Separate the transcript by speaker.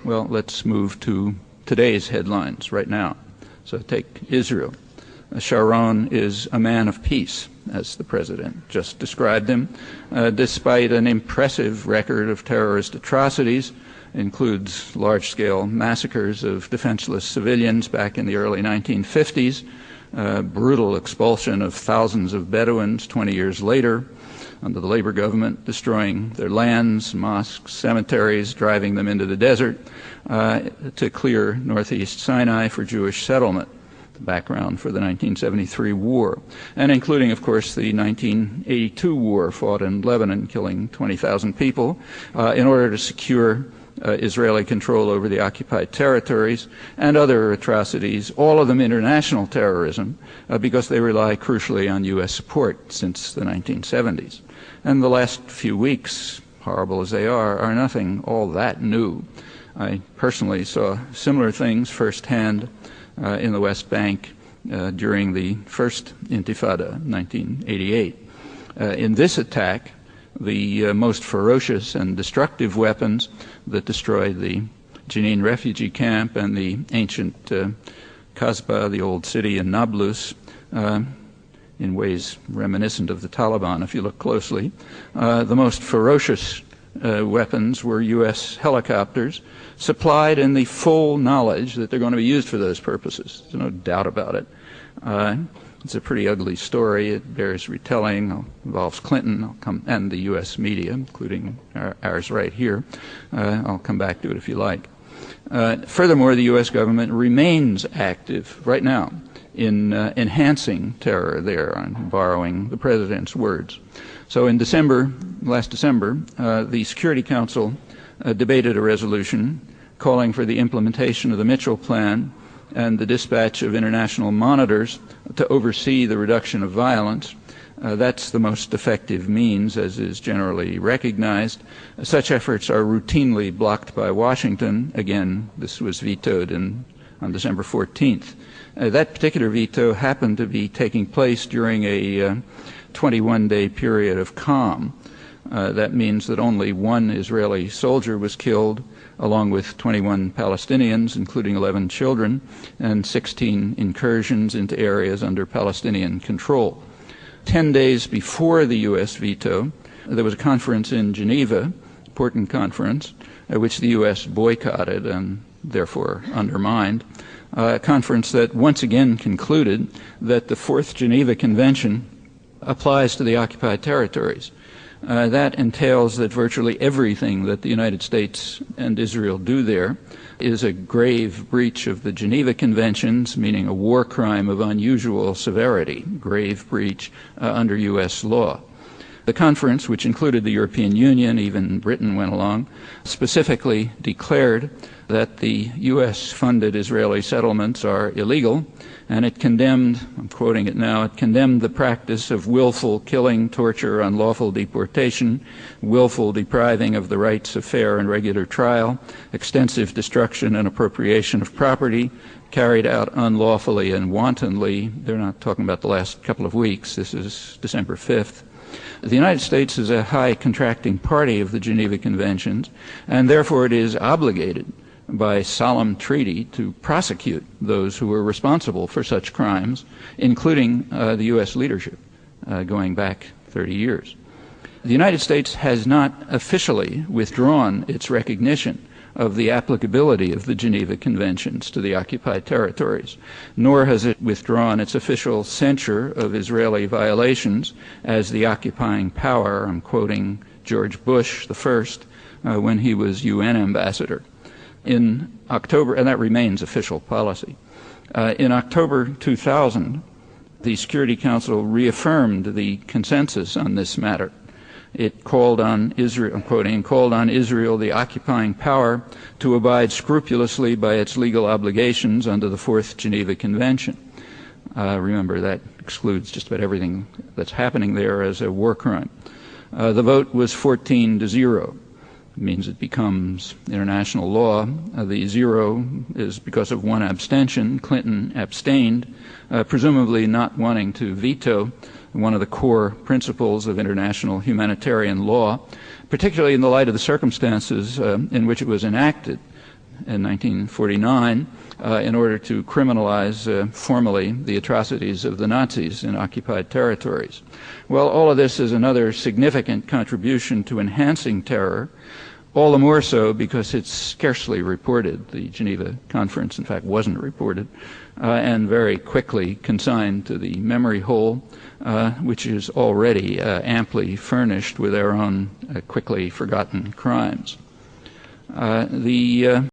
Speaker 1: Well, let's move to today's headlines right now. So take Israel. Sharon is a man of peace, as the president just described him, despite an impressive record of terrorist atrocities, includes large-scale massacres of defenseless civilians back in the early 1950s, brutal expulsion of thousands of Bedouins 20 years later under the Labor government, destroying their lands, mosques, cemeteries, driving them into the desert to clear northeast Sinai for Jewish settlement, the background for the 1973 war, and including, of course, the 1982 war fought in Lebanon, killing 20,000 people, in order to secure Israeli control over the occupied territories, and other atrocities, all of them international terrorism, because they rely crucially on U.S. support since the 1970s. And the last few weeks, horrible as they are nothing all that new. I personally saw similar things firsthand in the West Bank during the first Intifada, 1988. In this attack, the most ferocious and destructive weapons that destroyed the Jenin refugee camp and the ancient Kasbah, the old city in Nablus, in ways reminiscent of the Taliban if you look closely. The most ferocious weapons were U.S. helicopters, supplied in the full knowledge that they're going to be used for those purposes. There's no doubt about it. It's a pretty ugly story. It bears retelling. It involves Clinton and the U.S. media, including ours right here. I'll come back to it if you like. Furthermore, the U.S. government remains active right now in enhancing terror there, I'm borrowing the president's words. So in last December, the Security Council debated a resolution calling for the implementation of the Mitchell Plan and the dispatch of international monitors to oversee the reduction of violence. That's the most effective means, as is generally recognized. Such efforts are routinely blocked by Washington. Again, this was vetoed on December 14th. That particular veto happened to be taking place during a 21-day period of calm. That means that only one Israeli soldier was killed, along with 21 Palestinians, including 11 children, and 16 incursions into areas under Palestinian control. 10 days before the U.S. veto, there was a conference in Geneva, important conference, which the U.S. boycotted and therefore undermined, a conference that once again concluded that the Fourth Geneva Convention applies to the occupied territories. That entails that virtually everything that the United States and Israel do there is a grave breach of the Geneva Conventions, meaning a war crime of unusual severity, grave breach under U.S. law. The conference, which included the European Union, even Britain went along, specifically declared that the U.S.-funded Israeli settlements are illegal, and it condemned, I'm quoting it now, it condemned the practice of willful killing, torture, unlawful deportation, willful depriving of the rights of fair and regular trial, extensive destruction and appropriation of property, carried out unlawfully and wantonly. They're not talking about the last couple of weeks. This is December 5th. The United States is a high contracting party of the Geneva Conventions, and therefore it is obligated by solemn treaty to prosecute those who are responsible for such crimes, including the U.S. leadership, going back 30 years. The United States has not officially withdrawn its recognition of the applicability of the Geneva Conventions to the occupied territories, nor has it withdrawn its official censure of Israeli violations as the occupying power. I'm quoting George Bush the first when he was UN ambassador. In October, and that remains official policy. In October 2000, the Security Council reaffirmed the consensus on this matter. It called on Israel, I'm quoting, called on Israel, the occupying power, to abide scrupulously by its legal obligations under the Fourth Geneva Convention. Remember, that excludes just about everything that's happening there as a war crime. The vote was 14-0. It means it becomes international law. The 0 is because of one abstention. Clinton abstained, presumably not wanting to veto one of the core principles of international humanitarian law, particularly in the light of the circumstances in which it was enacted. in 1949 in order to criminalize formally the atrocities of the Nazis in occupied territories. Well, all of this is another significant contribution to enhancing terror, all the more so because it's scarcely reported. The Geneva Conference, in fact, wasn't reported, and very quickly consigned to the memory hole, which is already amply furnished with our own quickly forgotten crimes.